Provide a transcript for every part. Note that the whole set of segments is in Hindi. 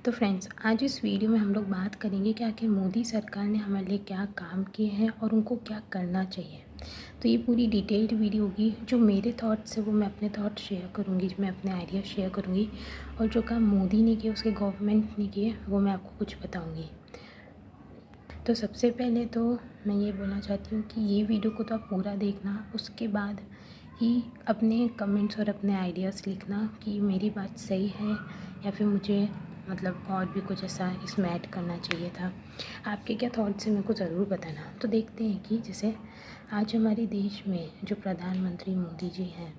तो फ्रेंड्स, आज इस वीडियो में हम लोग बात करेंगे कि आखिर मोदी सरकार ने हमारे लिए क्या काम किए हैं और उनको क्या करना चाहिए। तो ये पूरी डिटेल्ड वीडियो होगी। जो मेरे थॉट्स है वो मैं अपने थॉट्स शेयर करूँगी, मैं अपने आइडिया शेयर करूँगी, और जो काम मोदी ने किए, उसके गवर्नमेंट ने किए, वो मैं आपको कुछ बताऊँगी। तो सबसे पहले तो मैं ये बोलना चाहती हूँ कि ये वीडियो को तो आप पूरा देखना, उसके बाद ही अपने कमेंट्स और अपने आइडियाज़ लिखना कि मेरी बात सही है या फिर मुझे मतलब और भी कुछ ऐसा इसमें ऐड करना चाहिए था। आपके क्या थॉट्स हैं मेरे को ज़रूर बताना। तो देखते हैं कि जैसे आज हमारे देश में जो प्रधानमंत्री मोदी जी हैं,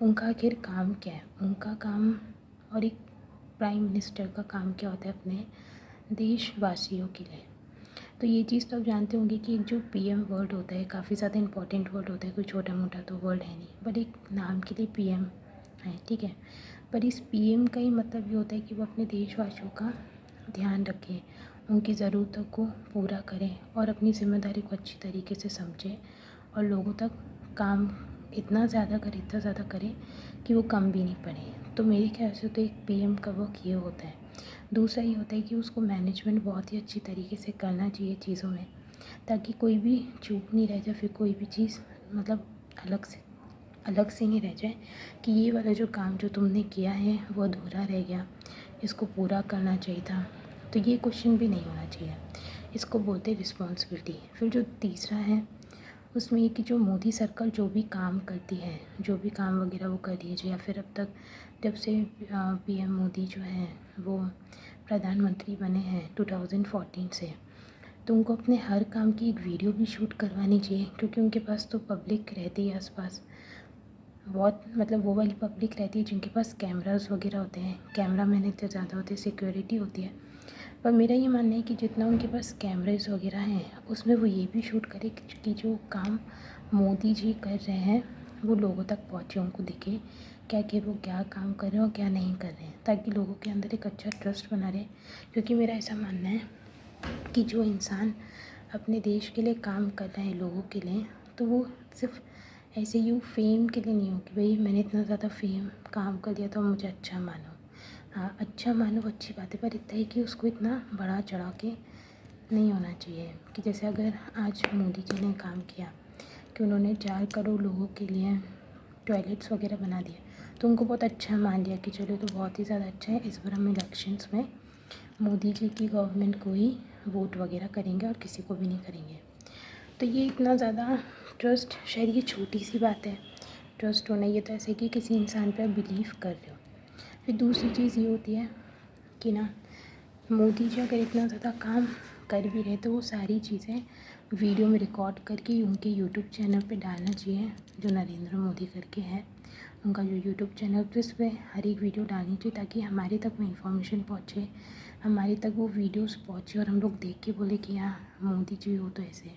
उनका आखिर काम क्या है, उनका काम और एक प्राइम मिनिस्टर का काम क्या होता है अपने देशवासियों के लिए। तो ये चीज़ तो आप जानते होंगे कि एक जो पीएम वर्ड होता है काफ़ी ज़्यादा इंपॉर्टेंट वर्ड होता है, कोई छोटा मोटा तो वर्ड है नहीं, बट एक नाम के लिए पीएम है, ठीक है। पर इस पीएम का ही मतलब ये होता है कि वो अपने देशवासियों का ध्यान रखें, उनकी ज़रूरतों को पूरा करें और अपनी ज़िम्मेदारी को अच्छी तरीके से समझें और लोगों तक काम इतना ज़्यादा करें कि वो कम भी नहीं पड़े। तो मेरे ख्याल से तो एक पीएम का वर्क ये होता है। दूसरा ये होता है कि उसको मैनेजमेंट बहुत ही अच्छी तरीके से करना चाहिए चीज़ों में, ताकि कोई भी चूक नहीं रह जाए, फिर कोई भी चीज़ मतलब अलग से नहीं रह जाए कि ये वाला जो काम जो तुमने किया है वो अधूरा रह गया, इसको पूरा करना चाहिए था। तो ये क्वेश्चन भी नहीं होना चाहिए, इसको बोलते हैं रिस्पॉन्सिबिलिटी। फिर जो तीसरा है उसमें ये कि जो मोदी सरकार जो भी काम करती है, जो भी काम वगैरह वो कर रही है, जो या फिर अब तक जब से पीएम मोदी जो हैं वो प्रधानमंत्री बने हैं 2014 से, तो उनको अपने हर काम की एक वीडियो भी शूट करवानी चाहिए, क्योंकि उनके पास तो पब्लिक रहती है आसपास, बहुत मतलब वो वाली पब्लिक रहती है जिनके पास कैमरास वगैरह होते हैं। कैमरा मैन इतने ज़्यादा होते हैं, सिक्योरिटी होती है। पर मेरा ये मानना है कि जितना उनके पास कैमरेज वगैरह हैं, उसमें वो ये भी शूट करे कि जो काम मोदी जी कर रहे हैं वो लोगों तक पहुँचे, उनको दिखे क्या कि वो क्या काम कर रहे हैं और क्या नहीं कर रहे हैं, ताकि लोगों के अंदर एक अच्छा ट्रस्ट बना रहे। क्योंकि मेरा ऐसा मानना है कि जो इंसान अपने देश के लिए काम कर रहे हैं, लोगों के लिए, तो वो सिर्फ ऐसे ही फेम के लिए नहीं हो कि भाई मैंने इतना ज़्यादा फेम काम कर दिया तो मुझे अच्छा मानो। हाँ, अच्छा मानो अच्छी बात है, पर इतना ही कि उसको इतना बढ़ा चढ़ा के नहीं होना चाहिए। कि जैसे अगर आज मोदी जी ने काम किया कि उन्होंने 4 करोड़ लोगों के लिए टॉयलेट्स वगैरह बना दिए, तो उनको बहुत अच्छा मान लिया कि चलो तो बहुत ही ज़्यादा अच्छा है, इस बार हम इलेक्शंस में मोदी जी की गवर्नमेंट को ही वोट वगैरह करेंगे और किसी को भी नहीं करेंगे। तो ये इतना ज़्यादा ट्रस्ट, शायद ये छोटी सी बात है ट्रस्ट होना, ये तो ऐसे कि किसी इंसान पे आप बिलीव कर रहे हो। फिर दूसरी चीज़ ये होती है कि ना, मोदी जी अगर इतना ज़्यादा काम कर भी रहे तो वो सारी चीज़ें वीडियो में रिकॉर्ड करके उनके यूट्यूब चैनल पे डालना चाहिए, जो नरेंद्र मोदी करके है उनका जो यूट्यूब चैनल, तो इस पर हर एक वीडियो डालनी चाहिए ताकि हमारे तक वो इन्फॉर्मेशन पहुँचे, हमारे तक वो वीडियोस पहुँचे और हम लोग देख के बोले कि हाँ मोदी जी हो तो ऐसे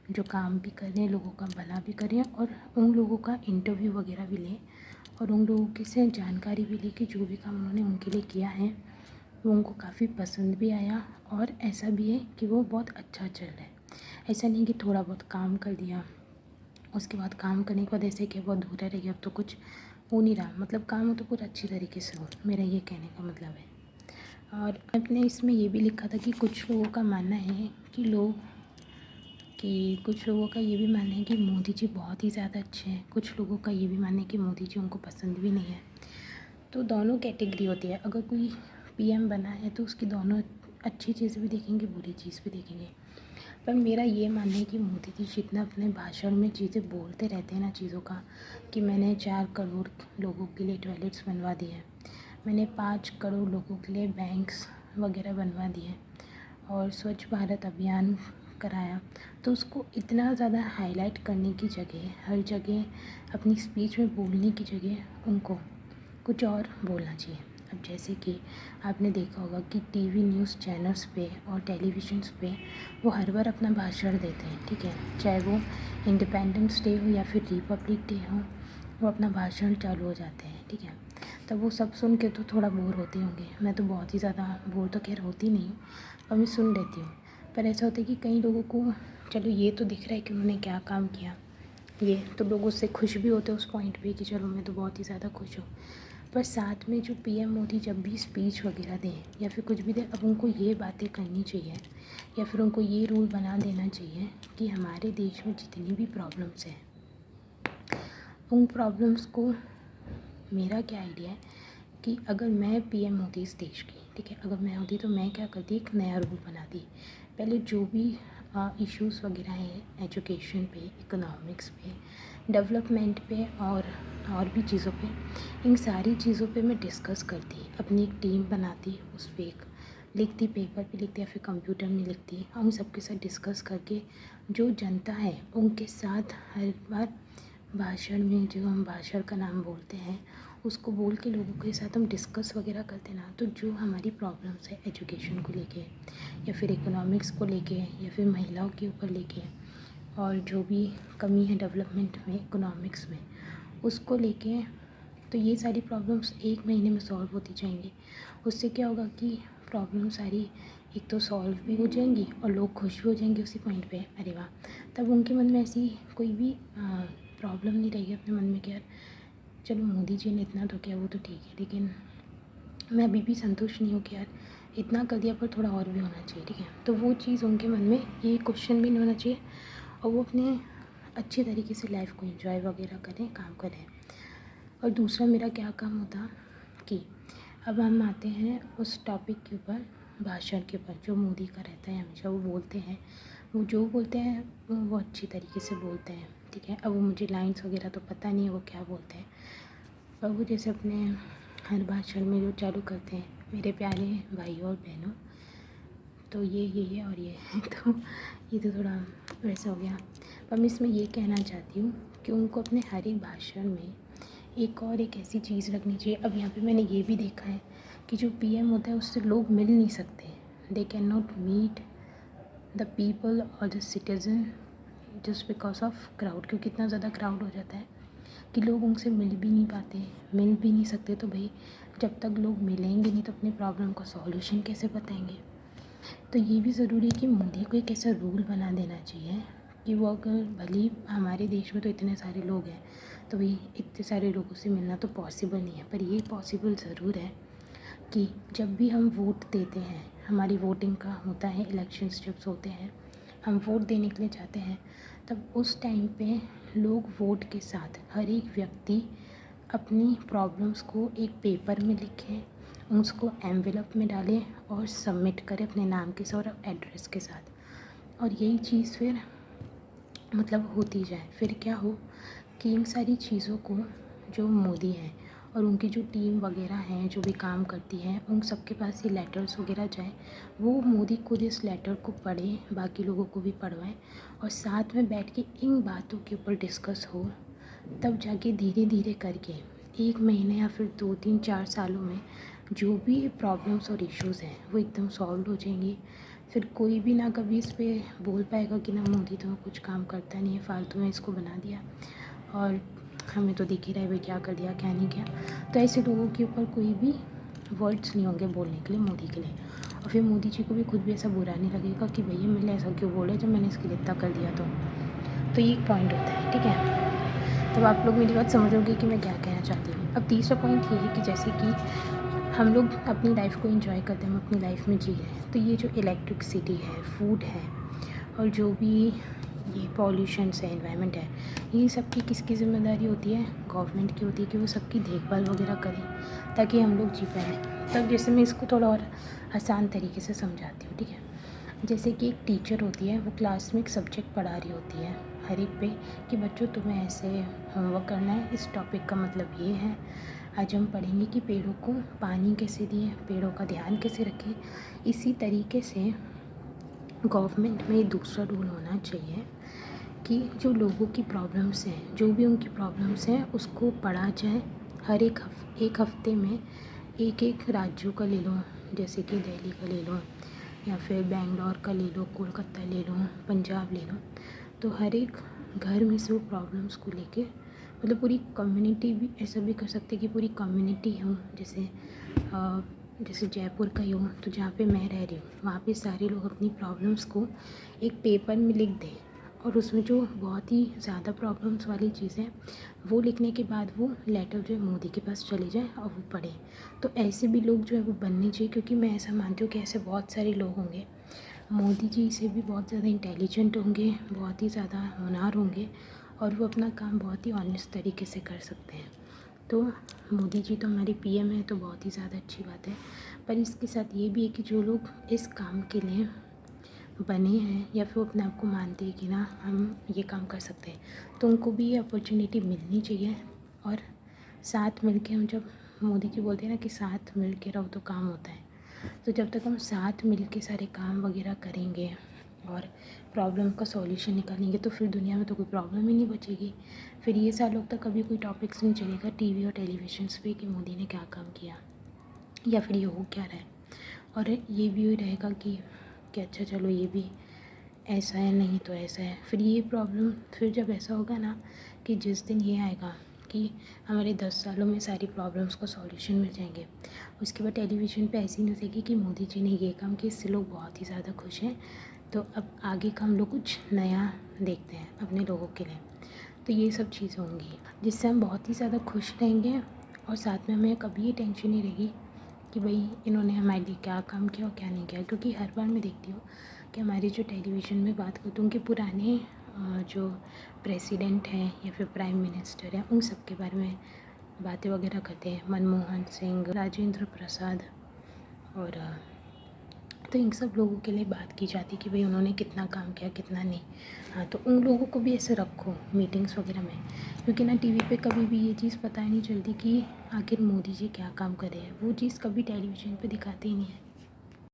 जो काम भी कर रहे हैं, लोगों का भला भी करें, और उन लोगों का इंटरव्यू वगैरह भी लें और उन लोगों के से जानकारी भी लें कि जो भी काम उन्होंने उनके लिए किया है वो उनको काफ़ी पसंद भी आया, और ऐसा भी है कि वो बहुत अच्छा चल रहा है। ऐसा नहीं कि थोड़ा बहुत काम कर दिया, उसके बाद काम करने के बाद ऐसे कि वो अधूरा रह गया, अब तो कुछ हो नहीं रहा, मतलब काम हो तो पूरा अच्छी तरीके से हो, मेरा ये कहने का मतलब है। और अपने इसमें ये भी लिखा था कि कुछ लोगों का मानना है कि कुछ लोगों का ये भी मानना है कि मोदी जी बहुत ही ज़्यादा अच्छे हैं, कुछ लोगों का ये भी मानना है कि मोदी जी उनको पसंद भी नहीं है। तो दोनों कैटेगरी होती है, अगर कोई पीएम बना है तो उसकी दोनों अच्छी चीज़ भी देखेंगे, बुरी चीज़ भी देखेंगे। पर मेरा ये मानना है कि मोदी जी जितना अपने भाषण में चीज़ें बोलते रहते हैं ना, चीज़ों का, कि मैंने 4 करोड़ लोगों के लिए टॉयलेट्स बनवा दिए हैं, मैंने 5 करोड़ लोगों के लिए बैंक्स वगैरह बनवा दिए और स्वच्छ भारत अभियान कराया, तो उसको इतना ज़्यादा हाईलाइट करने की जगह, हर जगह अपनी स्पीच में बोलने की जगह उनको कुछ और बोलना चाहिए। अब जैसे कि आपने देखा होगा कि टीवी न्यूज़ चैनल्स पे और टेलीविजन्स पे वो हर बार अपना भाषण देते हैं, ठीक है, चाहे वो इंडिपेंडेंस डे हो या फिर रिपब्लिक डे हो, वो अपना भाषण चालू हो जाते हैं, ठीक है। तब वो सब सुन के तो थोड़ा बोर होते होंगे, मैं तो बहुत ही ज़्यादा बोर तो खैर होती नहीं हूँ, पर मैं सुन लेती हूँ। पर ऐसा होता है कि कई लोगों को चलो ये तो दिख रहा है कि उन्होंने क्या काम किया, ये तो लोग उससे खुश भी होते हैं उस पॉइंट पे कि चलो मैं तो बहुत ही ज़्यादा खुश हूँ। पर साथ में जो पीएम मोदी जब भी स्पीच वगैरह दें या फिर कुछ भी दें, अब उनको ये बातें करनी चाहिए या फिर उनको ये रूल बना देना चाहिए कि हमारे देश में जितनी भी प्रॉब्लम्स हैं उन प्रॉब्लम्स को, मेरा क्या आइडिया है कि अगर मैं पीएम होती इस देश की, ठीक है, अगर मैं होती तो मैं क्या करती, एक नया रूल बनाती। पहले जो भी इश्यूज़ वगैरह हैं एजुकेशन पे, इकोनॉमिक्स पे, डेवलपमेंट पे और भी चीज़ों पे, इन सारी चीज़ों पे मैं डिस्कस करती, अपनी एक टीम बनाती, उस पर एक लिखती, पेपर पे लिखती या फिर कंप्यूटर में लिखती, और उन सबके साथ डिस्कस करके जो जनता है उनके साथ हर बार भाषण में, जो हम भाषण का नाम बोलते हैं, उसको बोल के लोगों के साथ हम डिस्कस वगैरह करते ना, तो जो हमारी प्रॉब्लम्स है एजुकेशन को लेके या फिर इकोनॉमिक्स को लेके या फिर महिलाओं के ऊपर लेके, और जो भी कमी है डेवलपमेंट में, इकोनॉमिक्स में, उसको लेके, तो ये सारी प्रॉब्लम्स 1 महीने में सॉल्व होती जाएंगी। उससे क्या होगा कि प्रॉब्लम सारी एक तो सॉल्व भी हो जाएंगी और लोग खुश भी हो जाएंगे उसी पॉइंट पे, अरे वाह। तब उनके मन में ऐसी कोई भी प्रॉब्लम नहीं रहेगी अपने मन में कि यार चलो मोदी जी ने इतना तो किया, वो तो ठीक है, लेकिन मैं अभी भी संतुष्ट नहीं हूँ कि यार इतना कर दिया पर थोड़ा और भी होना चाहिए, ठीक है। तो वो चीज़ उनके मन में, ये क्वेश्चन भी नहीं होना चाहिए, और वो अपने अच्छे तरीके से लाइफ को एंजॉय वगैरह करें, काम करें। और दूसरा मेरा क्या काम होता कि अब हम आते हैं उस टॉपिक के ऊपर, भाषण के ऊपर जो मोदी का रहता है हमेशा, वो बोलते हैं, वो जो बोलते हैं वो अच्छी तरीके से बोलते हैं, ठीक है। अब वो मुझे लाइन्स वगैरह तो पता नहीं है वो क्या बोलते हैं, पर वो जैसे अपने हर भाषण में जो चालू करते हैं, मेरे प्यारे भाइयों और बहनों, तो ये और ये तो ये तो थोड़ा वैसा हो गया। पर मैं इसमें ये कहना चाहती हूँ कि उनको अपने हर एक भाषण में एक ऐसी चीज़ रखनी चाहिए। अब यहाँ पे मैंने ये भी देखा है कि जो पीएम होता है उससे लोग मिल नहीं सकते, they can not meet the people और the citizen just because of crowd, क्योंकि इतना ज़्यादा क्राउड हो जाता है कि लोग उनसे मिल भी नहीं पाते, मिल भी नहीं सकते। तो भाई जब तक लोग मिलेंगे नहीं तो अपनी प्रॉब्लम का सॉल्यूशन कैसे बताएंगे। तो ये भी ज़रूरी है कि मोदी को एक ऐसा रूल बना देना चाहिए कि वो, अगर भले ही हमारे देश में तो इतने सारे लोग हैं, तो भाई इतने सारे लोगों से मिलना तो पॉसिबल नहीं है, पर ये पॉसिबल ज़रूर है कि जब भी हम वोट देते हैं, हमारी वोटिंग का होता है, इलेक्शंस जब होते हैं, हम वोट देने के लिए जाते हैं, तब उस टाइम पे लोग वोट के साथ हर एक व्यक्ति अपनी प्रॉब्लम्स को एक पेपर में लिखें, उसको एनवेलप में डालें और सबमिट करें अपने नाम के साथ और एड्रेस के साथ। और यही चीज़ फिर मतलब होती जाए, फिर क्या हो कि इन सारी चीज़ों को जो मोदी हैं और उनकी जो टीम वगैरह हैं जो भी काम करती हैं, उन सबके पास ये लेटर्स वगैरह जाए, वो मोदी खुद इस लेटर को पढ़ें, बाकी लोगों को भी पढ़वाएं और साथ में बैठ के इन बातों के ऊपर डिस्कस हो, तब जाके धीरे धीरे करके 1 महीने या फिर 2-3-4 सालों में जो भी प्रॉब्लम्स और इश्यूज़ हैं वो एकदम सॉल्व हो जाएंगी। फिर कोई भी ना कभी इस पे बोल पाएगा कि ना मोदी तो कुछ काम करता नहीं है, फालतू में इसको बना दिया और हमें तो दिख ही रहा है भाई क्या कर दिया क्या नहीं किया। तो ऐसे लोगों के ऊपर कोई भी वर्ड्स नहीं होंगे बोलने के लिए मोदी के लिए, और फिर मोदी जी को भी खुद भी ऐसा बुरा नहीं लगेगा कि भैया मेरे लिए ऐसा क्यों बोले जब मैंने इसके लिए इतना कर दिया। तो ये एक पॉइंट होता है, ठीक है। तब आप लोग मेरी बात समझोगे कि मैं क्या कहना चाहती हूँ। अब तीसरा पॉइंट ये है कि जैसे कि हम लोग अपनी लाइफ को एंजॉय करते हैं, हम अपनी लाइफ में जी रहे हैं, तो ये जो इलेक्ट्रिसिटी है, फूड है और जो भी ये पॉल्यूशन है, एनवायरनमेंट है, ये सब की किसकी ज़िम्मेदारी होती है, गवर्नमेंट की होती है कि वो सबकी देखभाल वगैरह करें ताकि हम लोग जी पाएँ। तब जैसे मैं इसको थोड़ा और आसान तरीके से समझाती हूँ, ठीक है। जैसे कि एक टीचर होती है, वो क्लास में एक सब्जेक्ट पढ़ा रही होती है हर एक पे कि बच्चों तुम्हें ऐसे होमवर्क करना है, इस टॉपिक का मतलब ये है, आज हम पढ़ेंगे कि पेड़ों को पानी कैसे दिए, पेड़ों का ध्यान कैसे रखें। इसी तरीके से गवर्नमेंट में दूसरा रूल होना चाहिए कि जो लोगों की प्रॉब्लम्स हैं, जो भी उनकी प्रॉब्लम्स हैं उसको पढ़ा जाए। हर एक हफ्ते में एक राज्यों का ले लो, जैसे कि दिल्ली का ले लो या फिर बेंगलोर का ले लो, कोलकाता ले लो, पंजाब ले लो, तो हर एक घर में से वो प्रॉब्लम्स को लेके, मतलब पूरी कम्युनिटी भी, ऐसा भी कर सकते कि पूरी कम्युनिटी हो, जैसे जयपुर का ही हो, तो जहाँ पे मैं रह रही हूँ वहाँ पे सारे लोग अपनी प्रॉब्लम्स को एक पेपर में लिख दें और उसमें जो बहुत ही ज़्यादा प्रॉब्लम्स वाली चीज़ें वो लिखने के बाद वो लेटर जो है मोदी के पास चले जाए और वो पढ़े। तो ऐसे भी लोग जो है वो बनने चाहिए, क्योंकि मैं ऐसा मानती हूँ कि ऐसे बहुत सारे लोग होंगे। मोदी जी से भी बहुत ज़्यादा इंटेलिजेंट होंगे, बहुत ही ज़्यादा होनहार होंगे और वो अपना काम बहुत ही ऑनेस्ट तरीके से कर सकते हैं। तो मोदी जी तो हमारे पीएम हैं, तो बहुत ही ज़्यादा अच्छी बात है। पर इसके साथ ये भी है कि जो लोग इस काम के लिए बने हैं या फिर अपने आप को मानते हैं कि ना हम ये काम कर सकते हैं, तो उनको भी ये अपॉर्चुनिटी मिलनी चाहिए। और साथ मिल के हम, जब मोदी जी बोलते हैं ना कि साथ मिल के रहो तो काम होता है, तो जब तक हम साथ मिल के सारे काम वगैरह करेंगे और प्रॉब्लम का सॉल्यूशन निकालेंगे तो फिर दुनिया में तो कोई प्रॉब्लम ही नहीं बचेगी। फिर ये सालों तक कभी कोई टॉपिक्स नहीं चलेगा टीवी और टेलीविजन्स पे कि मोदी ने क्या काम किया या फिर ये हो क्या रहा है। और ये भी रहेगा कि अच्छा चलो ये भी ऐसा है, नहीं तो ऐसा है। फिर ये प्रॉब्लम, फिर जब ऐसा होगा ना कि जिस दिन ये आएगा कि हमारे 10 सालों में सारी प्रॉब्लम्स को सॉल्यूशन मिल जाएंगे, उसके बाद टेलीविज़न पे ऐसी न्यूज़ आएगी कि मोदी जी ने ये काम किया, इससे लोग बहुत ही ज़्यादा खुश हैं, तो अब आगे का हम लोग कुछ नया देखते हैं अपने लोगों के लिए। तो ये सब चीज़ें होंगी जिससे हम बहुत ही ज़्यादा खुश रहेंगे और साथ में हमें कभी ये टेंशन नहीं रहेगी कि भाई इन्होंने हमारे लिए क्या काम किया और क्या नहीं किया। क्योंकि हर बार मैं देखती हूँ कि हमारे जो टेलीविज़न में बात करती हूँ उनके पुराने जो प्रेसिडेंट हैं या फिर प्राइम मिनिस्टर हैं उन सब के बारे में बातें वगैरह करते हैं, मनमोहन सिंह, राजेंद्र प्रसाद और तो इन सब लोगों के लिए बात की जाती कि भाई उन्होंने कितना काम किया कितना नहीं। हाँ, तो उन लोगों को भी ऐसे रखो मीटिंग्स वगैरह में, क्योंकि ना टीवी पे कभी भी ये चीज़ पता ही नहीं चलती कि आखिर मोदी जी क्या काम कर रहे हैं। वो चीज़ कभी टेलीविज़न पे दिखाते ही नहीं है।